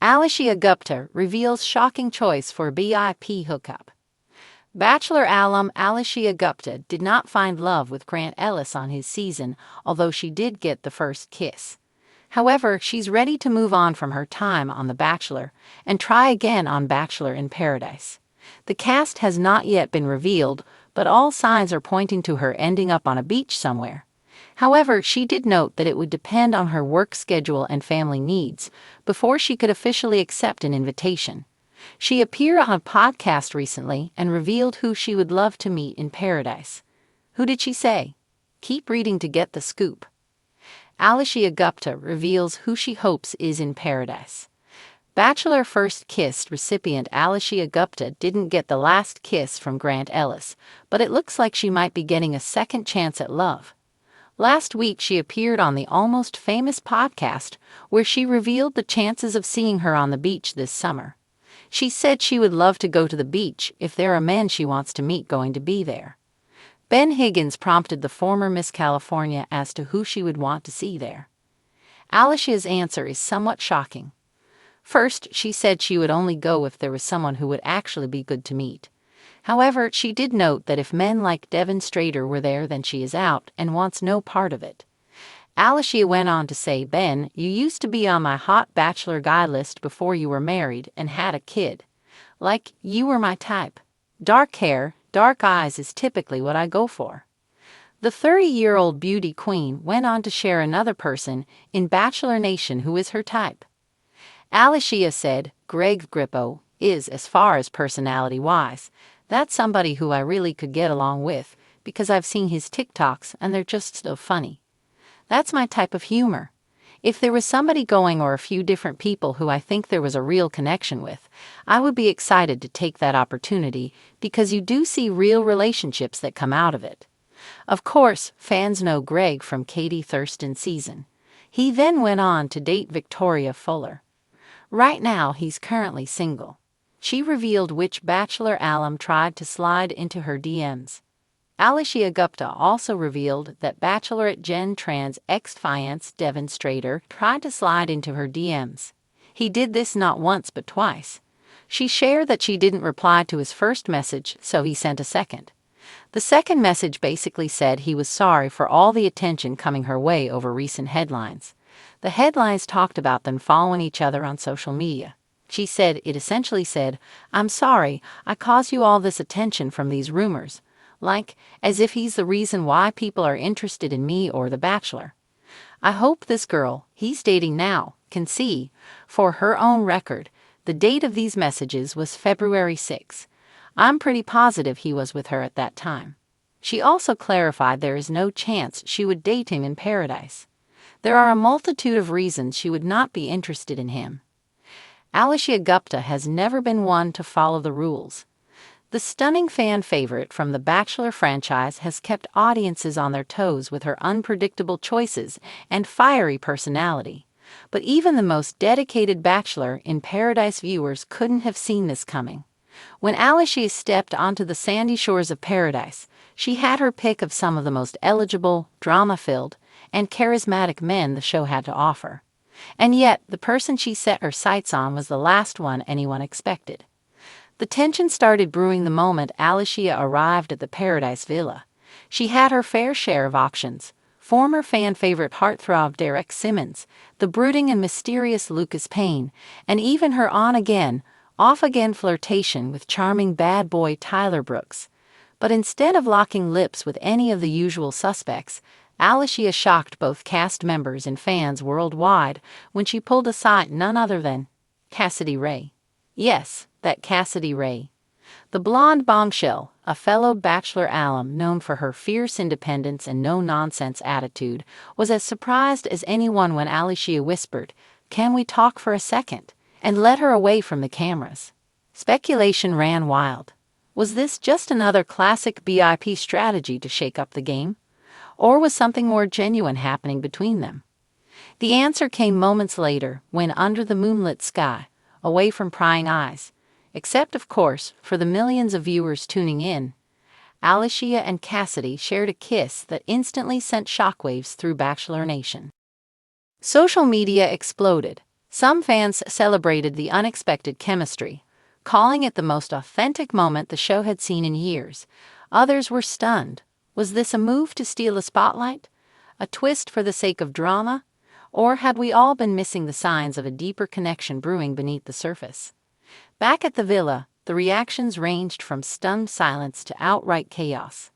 Allyshia Gupta reveals shocking choice for BIP hookup. Bachelor alum Allyshia Gupta did not find love with Grant Ellis on his season, although she did get the first kiss. However, she's ready to move on from her time on The Bachelor and try again on Bachelor in Paradise. The cast has not yet been revealed, but all signs are pointing to her ending up on a beach somewhere. However, she did note that it would depend on her work schedule and family needs before she could officially accept an invitation. She appeared on a podcast recently and revealed who she would love to meet in paradise. Who did she say? Keep reading to get the scoop. Allyshia Gupta reveals who she hopes is in paradise. Bachelor First Kiss recipient Allyshia Gupta didn't get the last kiss from Grant Ellis, but it looks like she might be getting a second chance at love. Last week she appeared on the Almost Famous podcast, where she revealed the chances of seeing her on the beach this summer. She said she would love to go to the beach if there are men she wants to meet going to be there. Ben Higgins prompted the former Miss California as to who she would want to see there. Allyshia's answer is somewhat shocking. First, she said she would only go if there was someone who would actually be good to meet. However, she did note that if men like Devin Strader were there, then she is out and wants no part of it. Allyshia went on to say, Ben, you used to be on my hot bachelor guy list before you were married and had a kid. Like, you were my type. Dark hair, dark eyes is typically what I go for. The 30-year-old beauty queen went on to share another person in Bachelor Nation who is her type. Allyshia said, Greg Grippo is, as far as personality-wise, that's somebody who I really could get along with because I've seen his TikToks and they're just so funny. That's my type of humor. If there was somebody going or a few different people who I think there was a real connection with, I would be excited to take that opportunity because you do see real relationships that come out of it. Of course, fans know Greg from Katie Thurston's season. He then went on to date Victoria Fuller. Right now, he's currently single. She revealed which Bachelor alum tried to slide into her DMs. Allyshia Gupta also revealed that Bachelorette Jen Tran's ex-fiancé Devin Strader tried to slide into her DMs. He did this not once but twice. She shared that she didn't reply to his first message, so he sent a second. The second message basically said he was sorry for all the attention coming her way over recent headlines. The headlines talked about them following each other on social media. She said it essentially said, I'm sorry, I caused you all this attention from these rumors. Like, as if he's the reason why people are interested in me or The Bachelor. I hope this girl he's dating now can see. For her own record, the date of these messages was February 6. I'm pretty positive he was with her at that time. She also clarified there is no chance she would date him in paradise. There are a multitude of reasons she would not be interested in him. Allyshia Gupta has never been one to follow the rules. The stunning fan favorite from the Bachelor franchise has kept audiences on their toes with her unpredictable choices and fiery personality. But even the most dedicated Bachelor in Paradise viewers couldn't have seen this coming. When Allyshia stepped onto the sandy shores of paradise, she had her pick of some of the most eligible, drama-filled, and charismatic men the show had to offer. And yet, the person she set her sights on was the last one anyone expected. The tension started brewing the moment Allyshia arrived at the Paradise Villa. She had her fair share of options. Former fan favorite heartthrob Derek Simmons, the brooding and mysterious Lucas Payne, and even her on-again, off-again flirtation with charming bad boy Tyler Brooks. But instead of locking lips with any of the usual suspects, Allyshia shocked both cast members and fans worldwide when she pulled aside none other than Cassidy Ray. Yes, that Cassidy Ray. The blonde bombshell, a fellow Bachelor alum known for her fierce independence and no-nonsense attitude, was as surprised as anyone when Allyshia whispered, "Can we talk for a second?" and led her away from the cameras. Speculation ran wild. Was this just another classic BIP strategy to shake up the game? Or was something more genuine happening between them? The answer came moments later when, under the moonlit sky, away from prying eyes, except, of course, for the millions of viewers tuning in, Allyshia and Cassidy shared a kiss that instantly sent shockwaves through Bachelor Nation. Social media exploded. Some fans celebrated the unexpected chemistry, calling it the most authentic moment the show had seen in years. Others were stunned. Was this a move to steal a spotlight? A twist for the sake of drama? Or had we all been missing the signs of a deeper connection brewing beneath the surface? Back at the villa, the reactions ranged from stunned silence to outright chaos.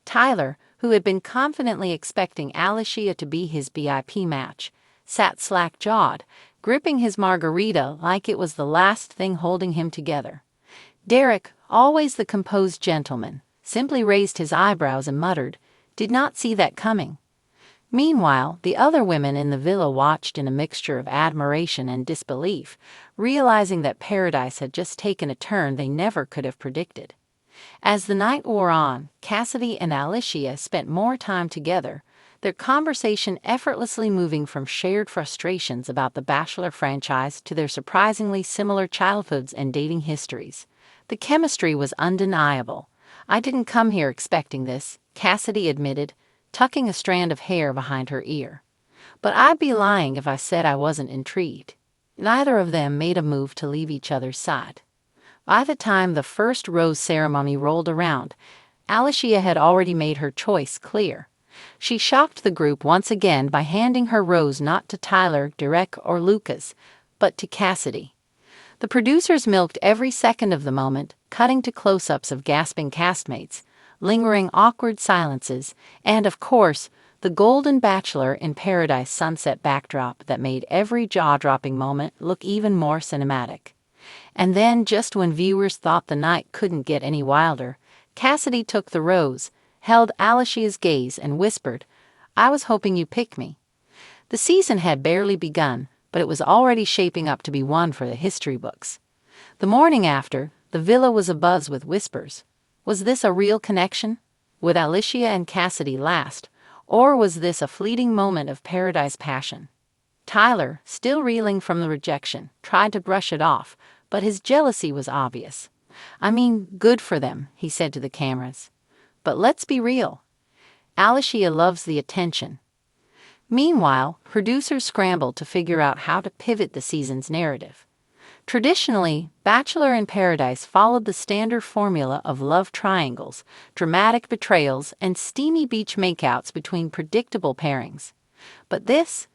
Tyler, who had been confidently expecting Allyshia to be his BIP match, sat slack-jawed, gripping his margarita like it was the last thing holding him together. Derek, always the composed gentleman, simply raised his eyebrows and muttered, "Did not see that coming." Meanwhile, the other women in the villa watched in a mixture of admiration and disbelief, realizing that Paradise had just taken a turn they never could have predicted. As the night wore on, Cassidy and Allyshia spent more time together, their conversation effortlessly moving from shared frustrations about the Bachelor franchise to their surprisingly similar childhoods and dating histories. The chemistry was undeniable. "I didn't come here expecting this," Cassidy admitted, tucking a strand of hair behind her ear. "But I'd be lying if I said I wasn't intrigued." Neither of them made a move to leave each other's side. By the time the first rose ceremony rolled around, Allyshia had already made her choice clear. She shocked the group once again by handing her rose not to Tyler, Derek, or Lucas, but to Cassidy. The producers milked every second of the moment, cutting to close-ups of gasping castmates, lingering awkward silences, and, of course, the Golden Bachelor in Paradise sunset backdrop that made every jaw-dropping moment look even more cinematic. And then, just when viewers thought the night couldn't get any wilder, Cassidy took the rose, held Allyshia's gaze, and whispered, "I was hoping you picked me." The season had barely begun, but it was already shaping up to be one for the history books. The morning after, the villa was abuzz with whispers. Was this a real connection? Would Allyshia and Cassidy last? Or was this a fleeting moment of Paradise passion? Tyler, still reeling from the rejection, tried to brush it off, but his jealousy was obvious. "I mean, good for them," he said to the cameras. "But let's be real. Allyshia loves the attention." Meanwhile, producers scrambled to figure out how to pivot the season's narrative. Traditionally, Bachelor in Paradise followed the standard formula of love triangles, dramatic betrayals, and steamy beach makeouts between predictable pairings. But this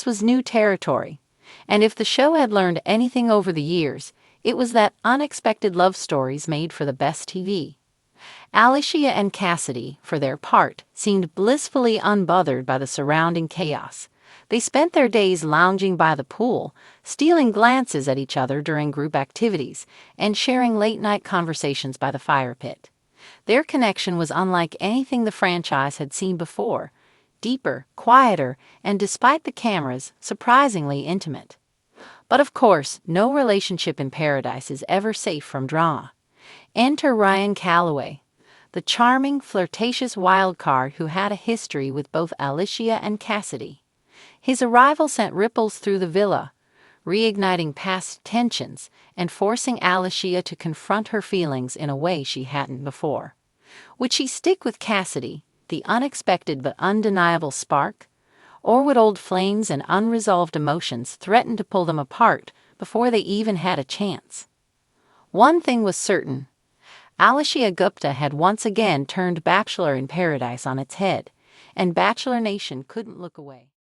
was new territory. And if the show had learned anything over the years, it was that unexpected love stories made for the best TV. Allyshia and Cassidy, for their part, seemed blissfully unbothered by the surrounding chaos. They spent their days lounging by the pool, stealing glances at each other during group activities, and sharing late-night conversations by the fire pit. Their connection was unlike anything the franchise had seen before, deeper, quieter, and despite the cameras, surprisingly intimate. But of course, no relationship in Paradise is ever safe from drama. Enter Ryan Calloway, the charming, flirtatious wildcard who had a history with both Allyshia and Cassidy. His arrival sent ripples through the villa, reigniting past tensions and forcing Allyshia to confront her feelings in a way she hadn't before. Would she stick with Cassidy, the unexpected but undeniable spark? Or would old flames and unresolved emotions threaten to pull them apart before they even had a chance? One thing was certain. Allyshia Gupta had once again turned Bachelor in Paradise on its head, and Bachelor Nation couldn't look away.